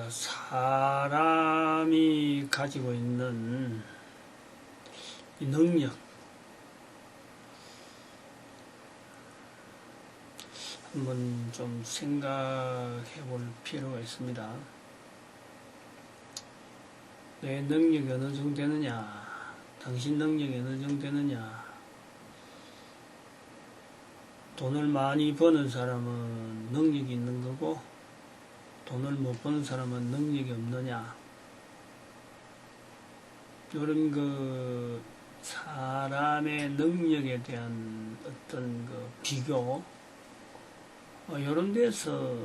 사람이 가지고 있는 이 능력, 한번 좀 생각해 볼 필요가 있습니다. 내 능력이 어느 정도 되느냐, 당신 능력이 어느 정도 되느냐. 돈을 많이 버는 사람은 능력이 있는 거고, 돈을 못 버는 사람은 능력이 없느냐. 이런 그 사람의 능력에 대한 어떤 그 비교, 이런 데서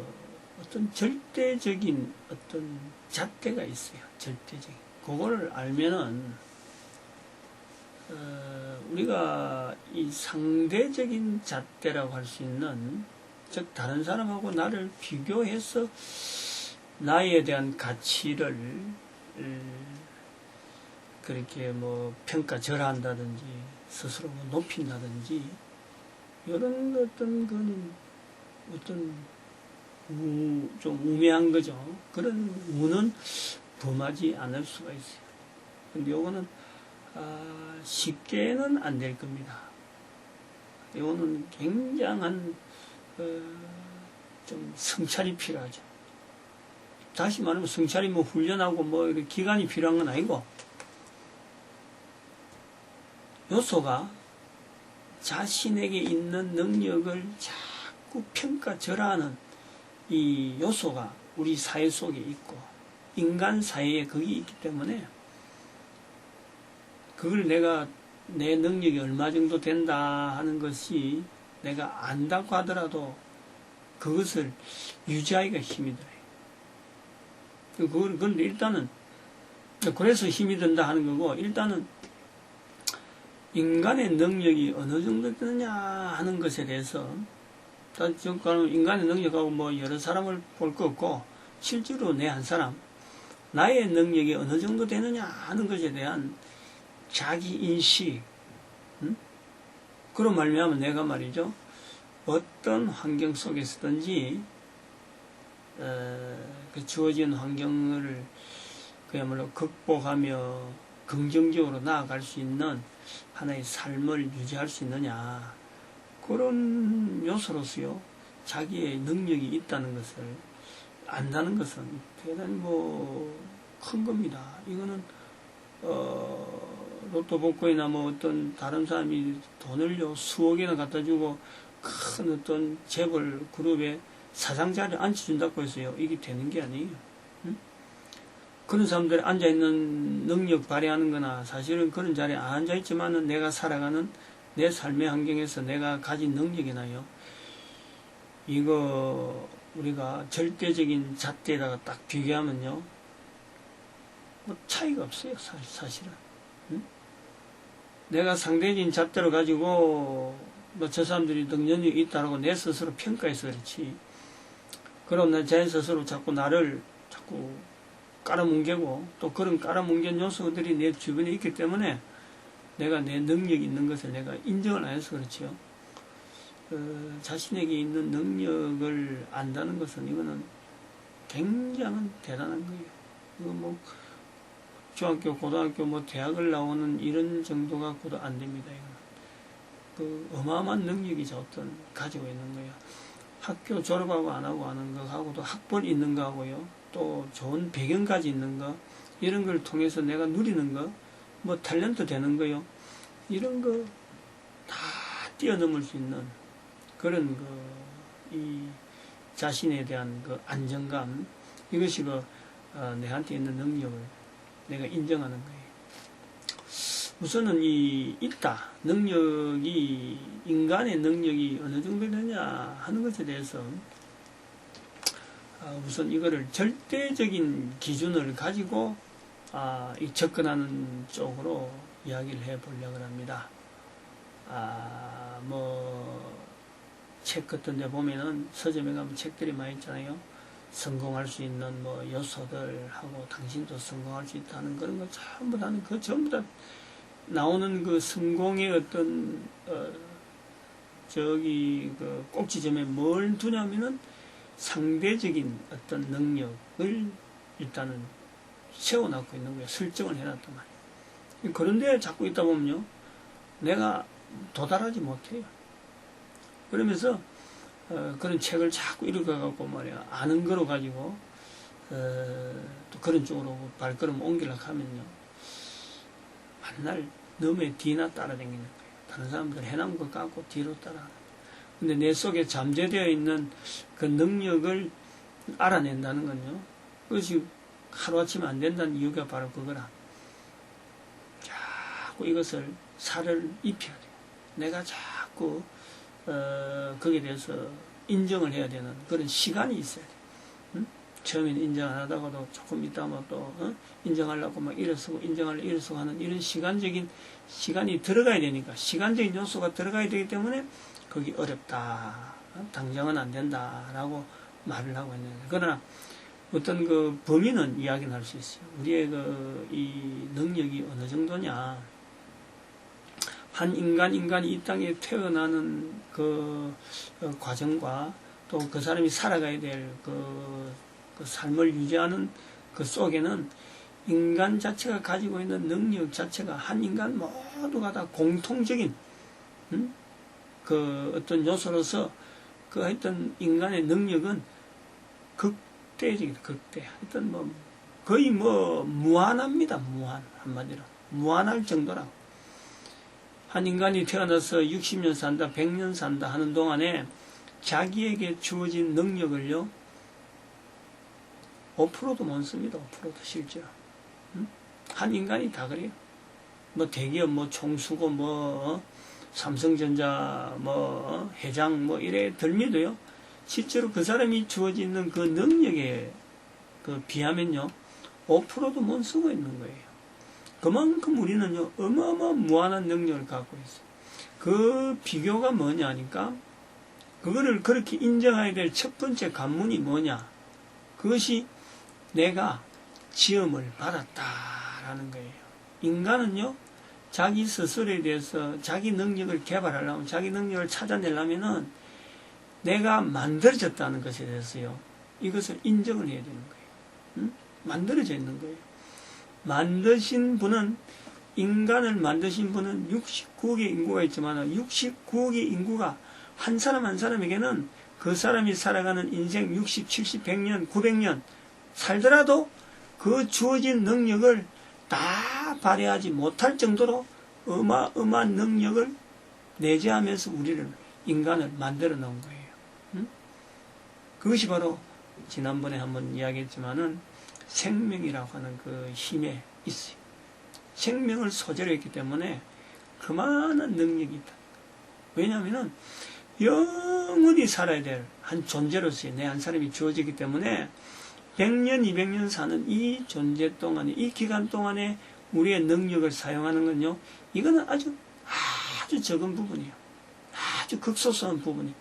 어떤 절대적인 어떤 잣대가 있어요. 절대적인. 그거를 알면은, 우리가 이 상대적인 잣대라고 할 수 있는, 즉, 다른 사람하고 나를 비교해서 나에 대한 가치를, 그렇게 뭐 평가절하한다든지, 스스로 높인다든지, 이런 어떤 좀 우매한 거죠. 그런 우는 범하지 않을 수가 있어요. 근데 요거는 쉽게는 안 될 겁니다. 요거는 굉장한 좀 성찰이 필요하죠. 다시 말하면 성찰이 뭐 훈련하고 뭐 이렇게 기간이 필요한 건 아니고, 요소가 자신에게 있는 능력을 자꾸 평가절하하는 이 요소가 우리 사회 속에 있고, 인간 사회에 거기 있기 때문에, 그걸 내가 내 능력이 얼마 정도 된다 하는 것이 내가 안다고 하더라도 그것을 유지하기가 힘이 들어요. 그런데 일단은, 그래서 힘이 든다 하는 거고, 일단은 인간의 능력이 어느 정도 되느냐 하는 것에 대해서, 인간의 능력하고 뭐 여러 사람을 볼 거 없고, 실제로 내 한 사람, 나의 능력이 어느 정도 되느냐 하는 것에 대한 자기 인식, 그런 말미암아 내가 말이죠, 어떤 환경 속에서든지 그 주어진 환경을 그야말로 극복하며 긍정적으로 나아갈 수 있는 하나의 삶을 유지할 수 있느냐, 그런 요소로서요, 자기의 능력이 있다는 것을 안다는 것은 대단히 큰 겁니다. 이거는 로또 복권이나 뭐 어떤 다른 사람이 돈을요 수억이나 갖다 주고 큰 어떤 재벌 그룹에 사장 자리에 앉혀준다고 해서요 이게 되는 게 아니에요. 그런 사람들이 앉아있는 능력 발휘하는 거나, 사실은 그런 자리에 안 앉아있지만은 내가 살아가는 내 삶의 환경에서 내가 가진 능력이나요, 이거 우리가 절대적인 잣대에다가 딱 비교하면요 뭐 차이가 없어요. 사실은. 내가 상대적인 잣대로 가지고 뭐 저 사람들이 능력이 있다라고 내 스스로 평가해서 그렇지, 그럼 나 제 스스로 자꾸 나를 자꾸 깔아뭉개고, 또 그런 깔아뭉갠 요소들이 내 주변에 있기 때문에 내가 내 능력이 있는 것을 내가 인정을 안 해서 그렇지요. 자신에게 있는 능력을 안다는 것은 이거는 굉장히 대단한 거예요. 이거 뭐 중학교, 고등학교, 뭐 대학을 나오는 이런 정도 갖고도 안 됩니다. 이거는 그 어마어마한 능력이죠. 어떤 가지고 있는 거예요. 학교 졸업하고 안 하고 하는 거하고도 학벌 있는 거하고요, 또 좋은 배경까지 있는 거, 이런 걸 통해서 내가 누리는 거, 뭐 탤런트 되는 거요, 이런 거 다 뛰어넘을 수 있는 그런 이 자신에 대한 그 안정감, 이것이 내한테 있는 능력을 내가 인정하는 거예요. 우선은 있다. 능력이, 인간의 능력이 어느 정도 되냐 하는 것에 대해서, 우선 이거를 절대적인 기준을 가지고, 접근하는 쪽으로 이야기를 해 보려고 합니다. 책 같은 데 보면은 서점에 가면 책들이 많이 있잖아요. 성공할 수 있는 요소들하고, 당신도 성공할 수 있다는 그런 거 전부 다는 전부 다 나오는 그 성공의 어떤 꼭지점에 뭘 두냐면은 상대적인 어떤 능력을 일단은 세워놓고 있는 거예요. 설정을 해놨단 말이에요. 그런데 자꾸 있다 보면요, 내가 도달하지 못해요. 그러면서 그런 책을 자꾸 읽어갖고 말이야, 아는 거로 가지고 또 그런 쪽으로 발걸음 옮기려고 하면요, 맨날 너무의 뒤나 따라다니는 거예요. 다른 사람들 해놓은 거 갖고 뒤로 따라. 근데 내 속에 잠재되어 있는 그 능력을 알아낸다는 건요, 그것이 하루아침에 안 된다는 이유가 바로 그거라. 자꾸 이것을 살을 입혀야 돼요. 내가 자꾸 거기에 대해서 인정을 해야 되는 그런 시간이 있어야 돼요. 응? 처음에는 인정 안 하다가도 조금 있다가 또 인정하려고 막 일어서고 인정하려고 일어서고 하는 이런 시간적인 시간이 들어가야 되니까, 시간적인 요소가 들어가야 되기 때문에 거기 어렵다, 당장은 안 된다라고 말을 하고 있는 거예요. 그러나 어떤 그 범위는 이야기는 할 수 있어요. 우리의 이 능력이 어느 정도냐. 한 인간이 이 땅에 태어나는 그 과정과 또 그 사람이 살아가야 될 그 삶을 유지하는 그 속에는 인간 자체가 가지고 있는 능력 자체가 한 인간 모두가 다 공통적인 그 어떤 요소로서 그 어떤 인간의 능력은 극대적이다. 극대. 하여튼 거의 무한합니다. 한마디로 무한할 정도라고. 한 인간이 태어나서 60년 산다, 100년 산다 하는 동안에 자기에게 주어진 능력을요, 5%도 못 씁니다. 5%도 실제로. 한 인간이 다 그래요. 대기업 총수고 삼성전자 회장 이래 들미도요, 실제로 그 사람이 주어져 있는 그 능력에 비하면요, 5%도 못 쓰고 있는 거예요. 그만큼 우리는요, 어마어마한 무한한 능력을 갖고 있어요. 그 비교가 뭐냐 하니까, 그거를 그렇게 인정해야 될 첫 번째 관문이 뭐냐? 그것이 내가 지음을 받았다라는 거예요. 인간은요, 자기 스스로에 대해서 자기 능력을 개발하려면, 자기 능력을 찾아내려면은 내가 만들어졌다는 것에 대해서요, 이것을 인정을 해야 되는 거예요. 만들어져 있는 거예요. 인간을 만드신 분은 69억의 인구가 있지만 69억의 인구가 한 사람 한 사람에게는 그 사람이 살아가는 인생 60, 70, 100년, 900년 살더라도 그 주어진 능력을 다 발휘하지 못할 정도로 어마어마한 능력을 내재하면서 인간을 만들어 놓은 거예요. 그것이 바로 지난번에 한번 이야기했지만은 생명이라고 하는 그 힘에 있어요. 생명을 소재로 했기 때문에 그만한 능력이 있다. 왜냐하면은 영원히 살아야 될 한 존재로서의 내 한 사람이 주어지기 때문에 100년, 200년 사는 이 존재 동안에, 이 기간 동안에 우리의 능력을 사용하는 건요, 이거는 아주 적은 부분이에요. 아주 극소소한 부분이에요.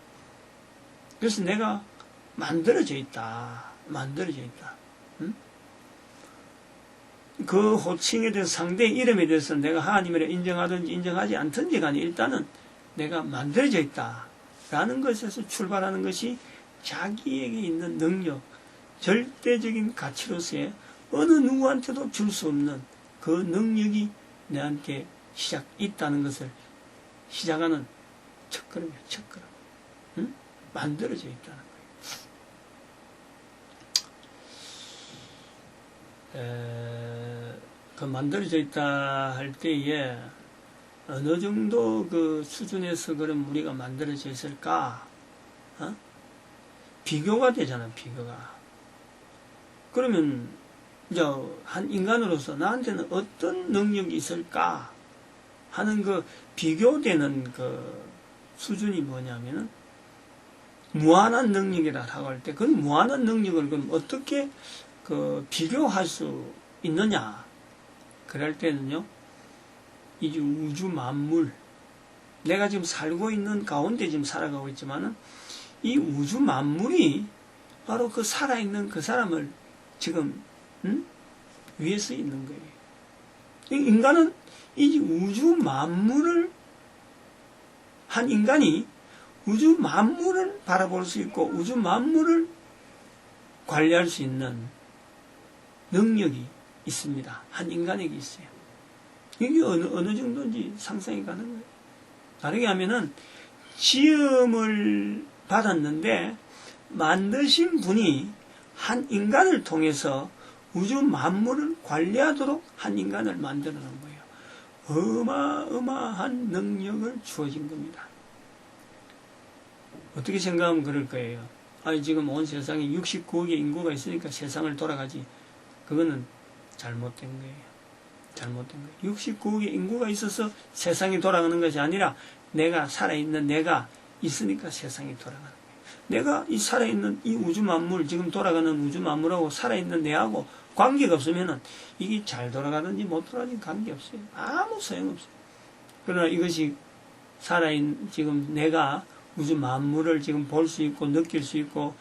그래서 내가 만들어져 있다. 그 호칭에 대해서, 상대의 이름에 대해서 내가 하나님이라 인정하든지 인정하지 않든지 간에 일단은 내가 만들어져 있다 라는 것에서 출발하는 것이 자기에게 있는 능력, 절대적인 가치로서의 어느 누구한테도 줄 수 없는 그 능력이 내한테 있다는 것을 시작하는 첫걸음이에요. 첫걸음. 만들어져 있다는 거예요. 그 만들어져 있다 할 때에 어느 정도 그 수준에서 그럼 우리가 만들어져 있을까? 비교가 되잖아, 비교가. 그러면 이제 한 인간으로서 나한테는 어떤 능력이 있을까 하는 그 비교되는 그 수준이 뭐냐면은 무한한 능력이라고 할 때, 그 무한한 능력을 그럼 어떻게 그 비교할 수 있느냐? 그럴 때는요, 이 우주 만물, 내가 지금 살고 있는 가운데 지금 살아가고 있지만은 이 우주 만물이 바로 그 살아있는 그 사람을 지금 위에서 있는 거예요. 인간은 이 우주 만물을, 한 인간이 우주 만물을 바라볼 수 있고 우주 만물을 관리할 수 있는 능력이 있습니다. 한 인간에게 있어요. 이게 어느 정도인지 상상이 가는 거예요. 다르게 하면은 지음을 받았는데 만드신 분이 한 인간을 통해서 우주 만물을 관리하도록 한 인간을 만들어 놓은 거예요. 어마어마한 능력을 주어진 겁니다. 어떻게 생각하면 그럴 거예요. 아니, 지금 온 세상에 69억의 인구가 있으니까 세상을 돌아가지. 그거는 잘못된 거예요. 잘못된 거예요. 69억의 인구가 있어서 세상이 돌아가는 것이 아니라 내가 살아있는 내가 있으니까 세상이 돌아가는 거예요. 내가 이 살아있는 이 우주 만물, 지금 돌아가는 우주 만물하고 살아있는 내하고 관계가 없으면은 이게 잘 돌아가든지 못 돌아가든지 관계없어요. 아무 소용없어요. 그러나 이것이 지금 내가 우주 만물을 지금 볼 수 있고 느낄 수 있고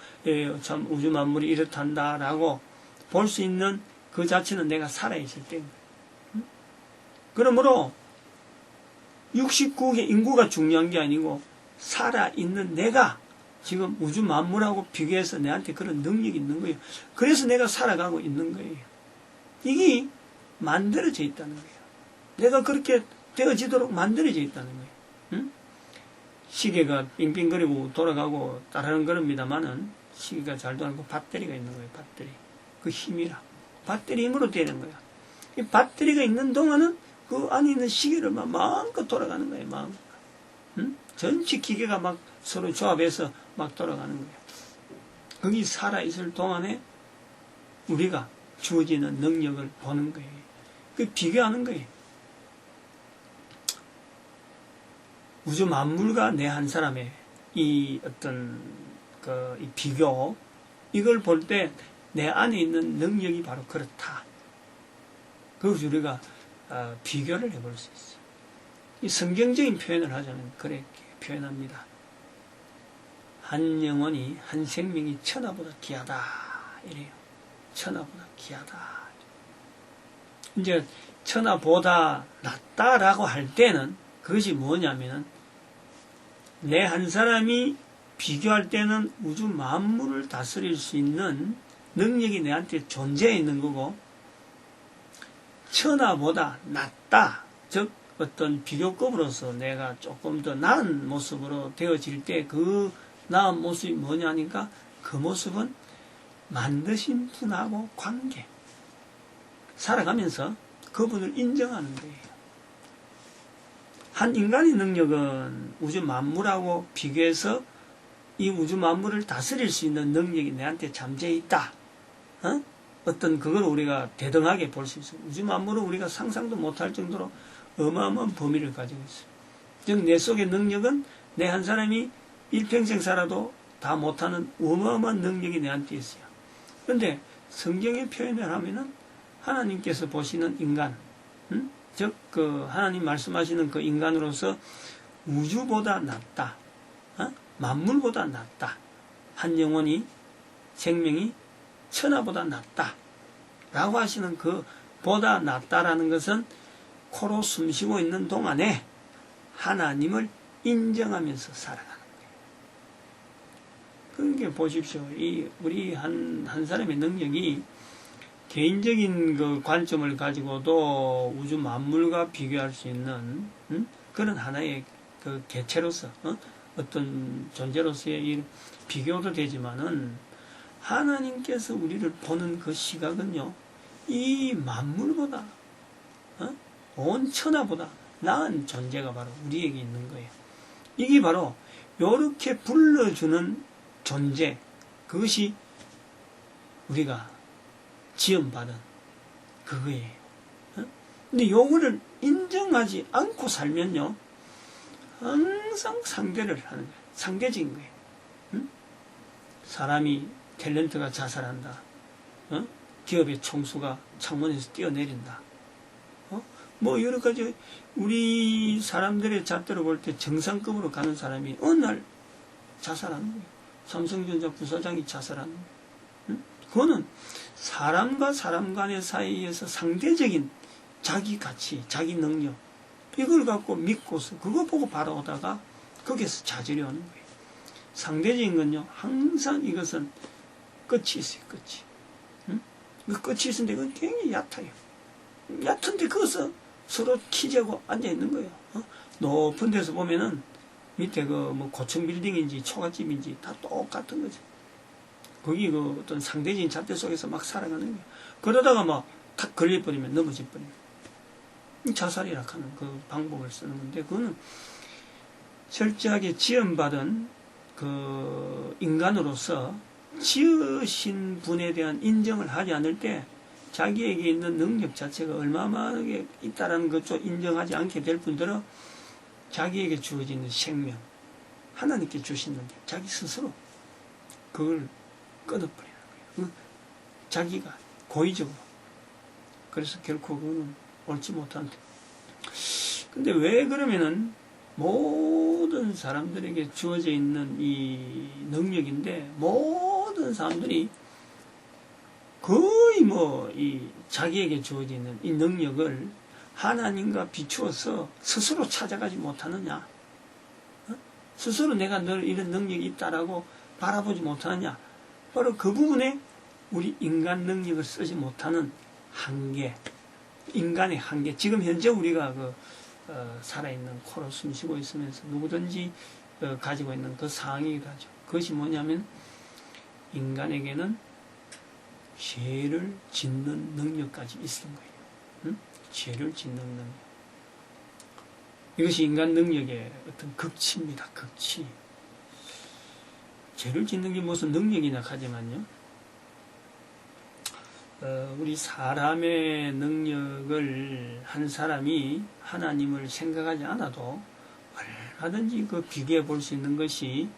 참 우주 만물이 이렇단다라고 볼 수 있는 그 자체는 내가 살아있을 때입니다. 그러므로 69억의 인구가 중요한 게 아니고 살아있는 내가 지금 우주 만물하고 비교해서 내한테 그런 능력이 있는 거예요. 그래서 내가 살아가고 있는 거예요. 이게 만들어져 있다는 거예요. 내가 그렇게 되어지도록 만들어져 있다는 거예요. 응? 시계가 빙빙거리고 돌아가고 따르는 겁니다만은 시계가 잘 돌아가고 배터리가 있는 거예요. 배터리. 그 힘이라. 배터리 힘으로 되는 거야. 이 배터리가 있는 동안은 그 안에 있는 시계를 마음껏 돌아가는 거예요. 마음껏. 응? 전체 기계가 막 서로 조합해서 막 돌아가는 거예요. 거기 살아있을 동안에 우리가 주어지는 능력을 보는 거예요. 그 비교하는 거예요. 우주 만물과 내 한 사람의 이 어떤 이 비교, 이걸 볼 때 내 안에 있는 능력이 바로 그렇다. 그것을 우리가 비교를 해볼 수 있어요. 이 성경적인 표현을 하자면 그렇게 표현합니다. 한 영혼이, 한 생명이 천하보다 귀하다. 이래요. 천하보다 귀하다. 이제 천하보다 낫다라고 할 때는 그것이 뭐냐면은 내 한 사람이 비교할 때는 우주 만물을 다스릴 수 있는 능력이 내한테 존재해 있는 거고, 천하보다 낫다. 즉 어떤 비교급으로서 내가 조금 더 나은 모습으로 되어질 때 그 나은 모습이 뭐냐니까 그 모습은 만드신 분하고 관계. 살아가면서 그분을 인정하는 거예요. 한 인간의 능력은 우주 만물하고 비교해서 이 우주 만물을 다스릴 수 있는 능력이 내한테 잠재해 있다. 어떤 그걸 우리가 대등하게 볼 수 있어요. 우주 만물은 우리가 상상도 못할 정도로 어마어마한 범위를 가지고 있어요. 즉 내 속의 능력은 내 한 사람이 일평생 살아도 다 못하는 어마어마한 능력이 내한테 있어요. 그런데 성경의 표현을 하면은 하나님께서 보시는 인간, 즉 하나님 말씀하시는 그 인간으로서 우주보다 낫다, 만물보다 낫다, 한 영혼이 생명이 천하보다 낫다 라고 하시는 그 보다 낫다라는 것은 코로 숨쉬고 있는 동안에 하나님을 인정하면서 살아가는 거예요. 그러니까 보십시오. 우리 한 사람의 능력이 개인적인 그 관점을 가지고도 우주 만물과 비교할 수 있는 그런 하나의 그 개체로서 어떤 존재로서의 이 비교도 되지만은 하나님께서 우리를 보는 그 시각은요, 이 만물보다 온 천하보다 나은 존재가 바로 우리에게 있는 거예요. 이게 바로 요렇게 불러주는 존재, 그것이 우리가 지음받은 그거예요. 근데 요거를 인정하지 않고 살면요, 항상 상대를 하는 거예요. 상대적인 거예요. 사람이 탤런트가 자살한다. 기업의 총수가 창문에서 뛰어내린다. 뭐 여러 가지 우리 사람들의 잣대로 볼 때 정상급으로 가는 사람이 어느 날 자살하는 거예요. 삼성전자 부사장이 자살하는 거예요. 그거는 사람과 사람 간의 사이에서 상대적인 자기 가치, 자기 능력, 이걸 갖고 믿고서 그거 보고 바라오다가 거기에서 자질이 오는 거예요. 상대적인 건요, 항상 이것은 끝이 있어요. 끝이. 응? 그 끝이 있는데 그건 굉장히 얕아요. 얕은데 거기서 서로 키재고 앉아있는 거예요. 높은 데서 보면은 밑에 그 뭐 고층 빌딩인지 초가집인지 다 똑같은 거죠. 거기 그 어떤 상대적인 잣대 속에서 막 살아가는 거예요. 그러다가 막 탁 걸려버리면 넘어져 버리면 자살이라 하는 그 방법을 쓰는 건데, 그거는 철저하게 지음받은 그 인간으로서 지으신 분에 대한 인정을 하지 않을 때 자기에게 있는 능력 자체가 얼마만하게 있다라는 것도 인정하지 않게 될 뿐더러 자기에게 주어지는 생명, 하나님께 주신 능력, 자기 스스로 그걸 끊어버리는 거예요. 자기가 고의적으로. 그래서 결코 그거는 옳지 못한데. 근데 왜 그러면은 모든 사람들에게 주어져 있는 이 능력인데, 모든 사람들이 거의 뭐 이 자기에게 주어져 있는 이 능력을 하나님과 비추어서 스스로 찾아가지 못하느냐? 스스로 내가 늘 이런 능력이 있다라고 바라보지 못하느냐? 바로 그 부분에 우리 인간 능력을 쓰지 못하는 한계, 인간의 한계. 지금 현재 우리가 살아있는, 코로 숨쉬고 있으면서 누구든지 가지고 있는 그 상황이기도 하죠. 그것이 뭐냐면 인간에게는 죄를 짓는 능력까지 있는 거예요. 응? 죄를 짓는 능력. 이것이 인간 능력의 어떤 극치입니다. 극치. 죄를 짓는 게 무슨 능력이냐 하지만요. 우리 사람의 능력을 한 사람이 하나님을 생각하지 않아도 얼마든지 비교해 볼 수 있는 것이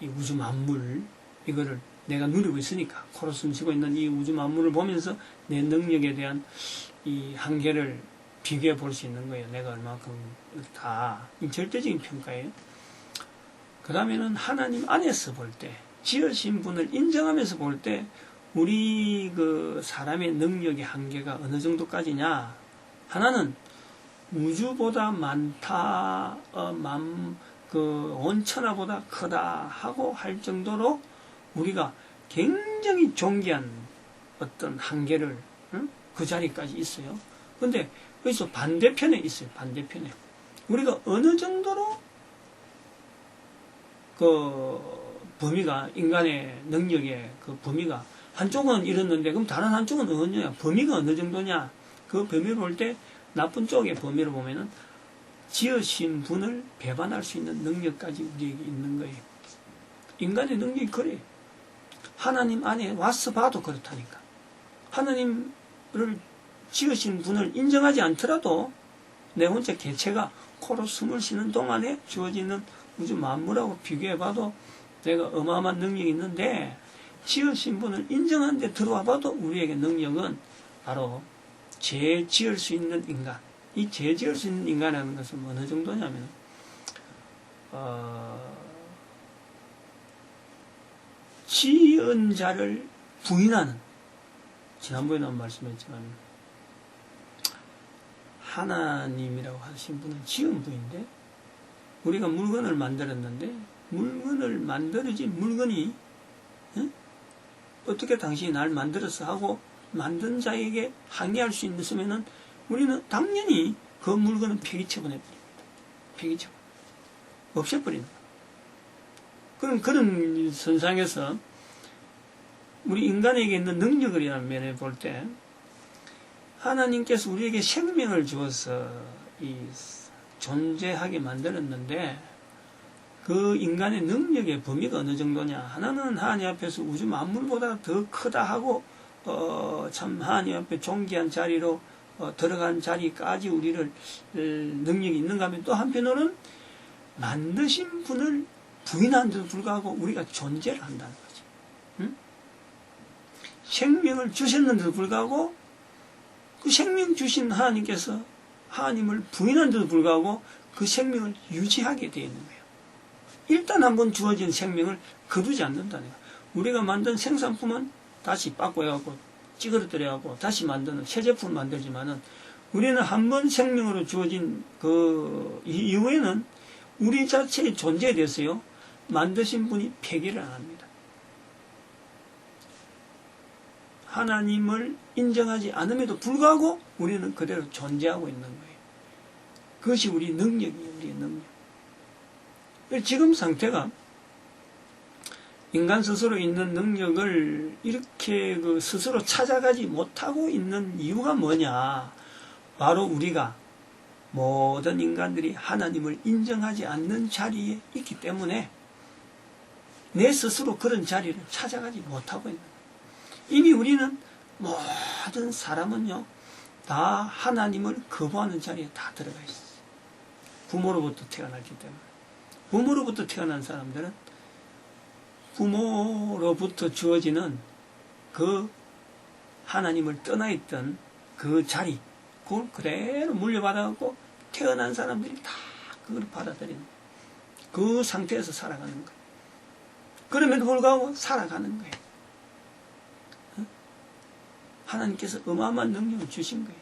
이 우주 만물, 이거를 내가 누리고 있으니까, 코로 숨쉬고 있는 이 우주 만물을 보면서 내 능력에 대한 이 한계를 비교해 볼 수 있는 거예요. 내가 얼마큼 다. 이 절대적인 평가예요. 그 다음에는 하나님 안에서 볼 때, 지으신 분을 인정하면서 볼 때, 우리 사람의 능력의 한계가 어느 정도까지냐? 하나는 우주보다 많다, 온천하보다 크다 하고 할 정도로 우리가 굉장히 존귀한 어떤 한계를, 그 자리까지 있어요. 근데 여기서 반대편에 있어요. 반대편에. 우리가 어느 정도로 범위가, 인간의 능력의 범위가, 한쪽은 이렇는데, 그럼 다른 한쪽은 어느냐? 범위가 어느 정도냐? 그 범위를 볼 때, 나쁜 쪽의 범위를 보면은, 지으신 분을 배반할 수 있는 능력까지 우리에게 있는 거예요. 인간의 능력이 그래요. 하나님 안에 와서 봐도 그렇다니까. 하나님을 지으신 분을 인정하지 않더라도, 내 혼자 개체가 코로 숨을 쉬는 동안에 주어지는 우주 만물하고 비교해봐도 내가 어마어마한 능력이 있는데, 지으신 분을 인정하는 데 들어와봐도 우리에게 능력은 바로 죄 지을 수 있는 인간. 이 죄 지을 수 있는 인간이라는 것은 어느 정도냐면, 지은 자를 부인하는, 지난번에도 말씀했지만, 하나님이라고 하신 분은 지은 분인데, 우리가 물건을 만들었는데, 물건을 만들어진 물건이, 어떻게 당신이 날 만들었어 하고 만든 자에게 항의할 수 있으면은 우리는 당연히 그 물건은 폐기처분해버립니다. 폐기처분. 없애버리는 거예요. 그런 선상에서 우리 인간에게 있는 능력이라는 면에 볼 때 하나님께서 우리에게 생명을 주어서 존재하게 만들었는데 그 인간의 능력의 범위가 어느 정도냐. 하나는 하나님 앞에서 우주 만물보다 더 크다 하고 참 하나님 앞에 존귀한 자리로 들어간 자리까지 우리를 능력이 있는가 하면, 또 한편으로는 만드신 분을 부인한데도 불구하고 우리가 존재를 한다는 거지. 응? 생명을 주셨는데도 불구하고 그 생명 주신 하나님께서 하나님을 부인한데도 불구하고 그 생명을 유지하게 되어 있는 거예요. 일단 한번 주어진 생명을 거두지 않는다는 거예요. 우리가 만든 생산품은 다시 바꿔갖고 찌그러뜨려갖고 다시 만드는 새 제품을 만들지만은, 우리는 한번 생명으로 주어진 그 이후에는 우리 자체의 존재에 대해서요, 만드신 분이 폐기를 안 합니다. 하나님을 인정하지 않음에도 불구하고 우리는 그대로 존재하고 있는 거예요. 그것이 우리 능력이에요, 우리의 능력. 지금 상태가 인간 스스로 있는 능력을 이렇게 스스로 찾아가지 못하고 있는 이유가 뭐냐? 바로 우리가 모든 인간들이 하나님을 인정하지 않는 자리에 있기 때문에 내 스스로 그런 자리를 찾아가지 못하고 있는 거예요. 이미 우리는 모든 사람은요, 다 하나님을 거부하는 자리에 다 들어가 있어요. 부모로부터 태어났기 때문에. 부모로부터 태어난 사람들은 부모로부터 주어지는 그 하나님을 떠나 있던 그 자리, 그걸 그대로 물려받아갖고 태어난 사람들이 다 그걸 받아들이는 거예요. 그 상태에서 살아가는 거예요. 그럼에도 불구하고 살아가는 거예요. 하나님께서 어마어마한 능력을 주신 거예요.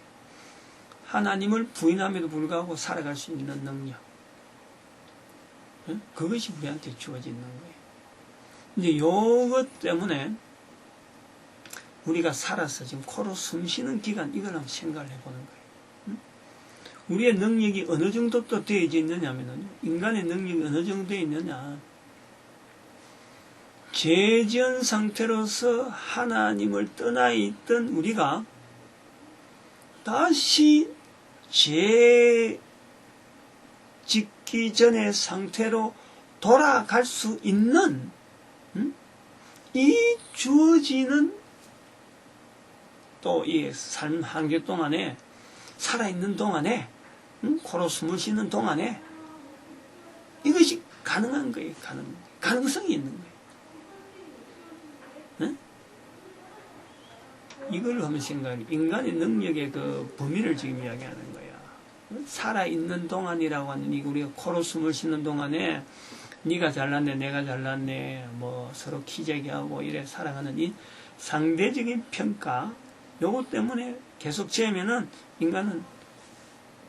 하나님을 부인함에도 불구하고 살아갈 수 있는 능력. 그것이 우리한테 주어지는 거예요. 이제 이것 때문에 우리가 살아서 지금 코로 숨 쉬는 기간, 이걸 한번 생각을 해보는 거예요. 우리의 능력이 어느 정도 또 되어져 있느냐면요, 인간의 능력이 어느 정도 되어 있느냐, 죄지은 상태로서 하나님을 떠나 있던 우리가 다시 죄 짓기 전의 상태로 돌아갈 수 있는 이 주어지는 또 이 삶 한계 동안에, 살아있는 동안에, 코로 숨을 쉬는 동안에 이것이 가능한 거예요. 가능성이 있는 거예요. 이걸 하면 생각해. 인간의 능력의 그 범위를 지금 이야기하는 거야. 살아있는 동안이라고 하는, 이 우리가 코로 숨을 쉬는 동안에 네가 잘났네, 내가 잘났네, 뭐 서로 키재기하고 이래 살아가는 이 상대적인 평가, 요것 때문에 계속 재면은 인간은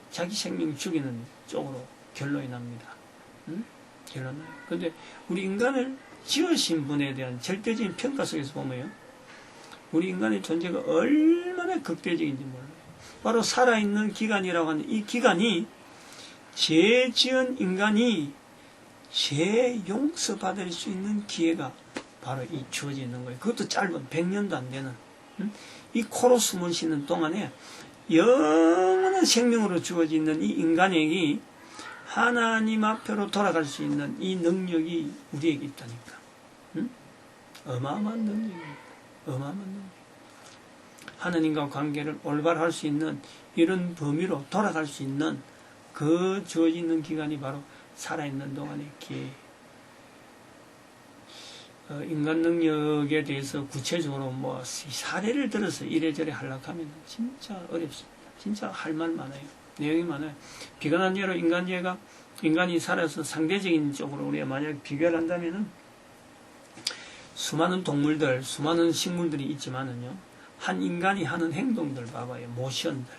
자기 생명 죽이는 쪽으로 결론이 납니다. 결론 나요. 근데 우리 인간을 지으신 분에 대한 절대적인 평가 속에서 보면요, 우리 인간의 존재가 얼마나 극대적인지 몰라요. 바로 살아있는 기간이라고 하는 이 기간이 죄 지은 인간이 죄 용서받을 수 있는 기회가 바로 이 주어져 있는 거예요. 그것도 짧은 100년도 안 되는, 이 코로 숨을 쉬는 동안에 영원한 생명으로 주어져 있는 이 인간에게 하나님 앞으로 돌아갈 수 있는 이 능력이 우리에게 있다니까. 어마어마한 능력입니다. 어마어마한 능력. 하나님과 관계를 올바로 할 수 있는 이런 범위로 돌아갈 수 있는 그 주어져 있는 기간이 바로 살아있는 동안의 기회. 인간 능력에 대해서 구체적으로 뭐 사례를 들어서 이래저래 하려고 하면 진짜 어렵습니다. 진짜 할 말 많아요. 내용이 많아요. 비관한 예로 인간이 살아서 상대적인 쪽으로 우리가 만약 비교를 한다면은 수많은 동물들, 수많은 식물들이 있지만은요, 한 인간이 하는 행동들 봐봐요. 모션들.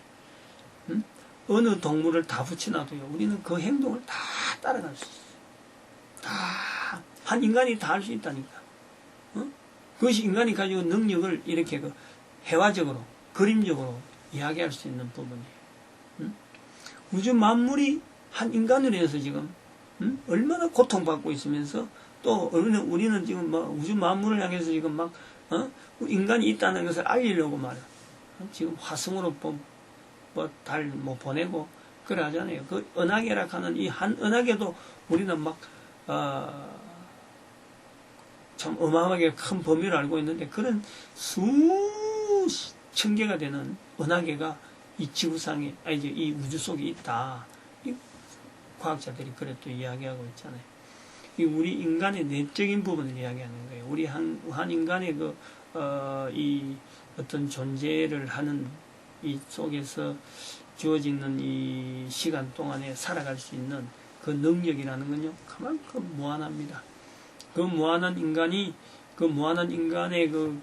어느 동물을 다 붙여놔도요, 우리는 그 행동을 다 따라갈 수 있어요. 다, 한 인간이 다 할 수 있다니까. 그것이 인간이 가지고 능력을 이렇게 회화적으로, 그림적으로 이야기할 수 있는 부분이에요. 우주 만물이 한 인간으로 해서 지금, 얼마나 고통받고 있으면서, 또 우리는 지금 막 우주 만물을 향해서 지금 막 인간이 있다는 것을 알리려고 말이야. 지금 화성으로 달 보내고 그래 하잖아요. 그 은하계라 하는 이 한 은하계도 우리는 막 참 어마어마하게 큰 범위를 알고 있는데, 그런 수천 개가 되는 은하계가 이 지구상에, 이 우주 속에 있다. 이 과학자들이 그래 또 이야기하고 있잖아요. 우리 인간의 내적인 부분을 이야기하는 거예요. 우리 한 인간의 이 어떤 존재를 하는 이 속에서 주어지는 이 시간 동안에 살아갈 수 있는 그 능력이라는 건요, 그만큼 무한합니다. 그 무한한 인간의 그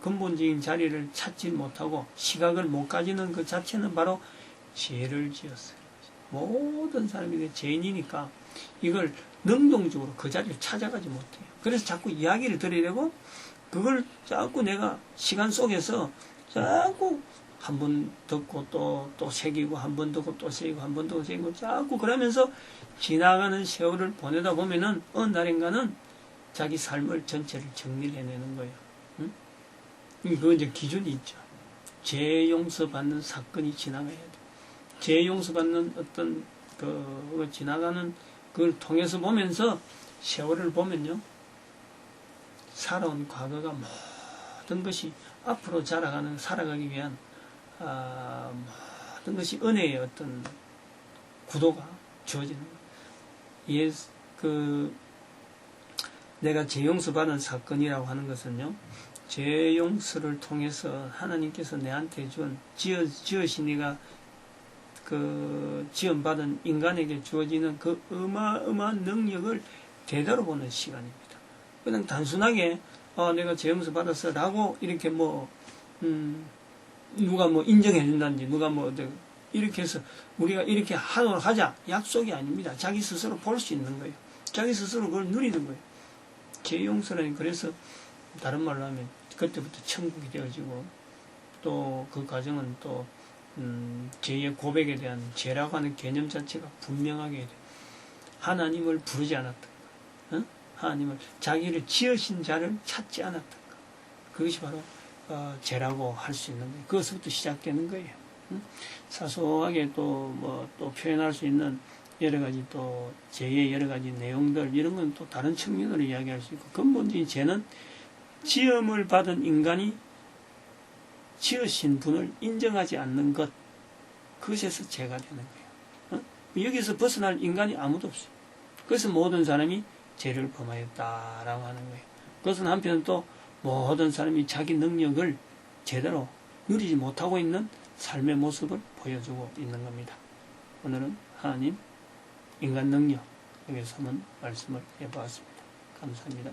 근본적인 자리를 찾지 못하고 시각을 못 가지는 그 자체는 바로 죄를 지었어요. 모든 사람이 죄인이니까 이걸 능동적으로 그 자리를 찾아가지 못해요. 그래서 자꾸 이야기를 들으려고 그걸 자꾸 내가 시간 속에서 자꾸 한 번 듣고 또 새기고 한 번 듣고 또 새기고 한 번 듣고 새기고 자꾸 그러면서 지나가는 세월을 보내다 보면은 어느 날인가는 자기 삶을 전체를 정리를 해내는 거예요. 응? 그거 이제 기준이 있죠. 죄 용서받는 사건이 지나가야 돼. 죄 용서받는 어떤 그 지나가는 그걸 통해서 보면서 세월을 보면요. 살아온 과거가 모든 것이 앞으로 살아가기 위한 모든 것이 은혜의 어떤 구도가 주어지는 거예요. 내가 죄 용서받은 사건이라고 하는 것은요. 죄 용서를 통해서 하나님께서 내한테 준 지으신 이가 그 지원받은 인간에게 주어지는 그 어마어마한 능력을 대대로 보는 시간입니다. 그냥 단순하게 내가 죄 용서 받았어 라고 이렇게 누가 인정해 준다든지 누가 이렇게 해서 우리가 이렇게 하도록 하자 약속이 아닙니다. 자기 스스로 볼 수 있는 거예요. 자기 스스로 그걸 누리는 거예요. 죄 용서라니 그래서 다른 말로 하면 그때부터 천국이 되어지고 또 그 과정은 또 죄의 고백에 대한 죄라고 하는 개념 자체가 분명하게 돼요. 하나님을 부르지 않았던 거, 하나님을 자기를 지으신 자를 찾지 않았던 거, 그것이 바로 죄라고 할 수 있는 거예요. 그것부터 시작되는 거예요. 사소하게 또 표현할 수 있는 여러 가지 또 죄의 여러 가지 내용들 이런 건 또 다른 측면으로 이야기할 수 있고 근본적인 죄는 지음을 받은 인간이 지으신 분을 인정하지 않는 것 그것에서 죄가 되는 거예요. 여기서 벗어날 인간이 아무도 없어요. 그래서 모든 사람이 죄를 범하였다라고 하는 거예요. 그것은 한편 또 모든 사람이 자기 능력을 제대로 누리지 못하고 있는 삶의 모습을 보여주고 있는 겁니다. 오늘은 하나님 인간 능력 여기서 한번 말씀을 해보았습니다. 감사합니다.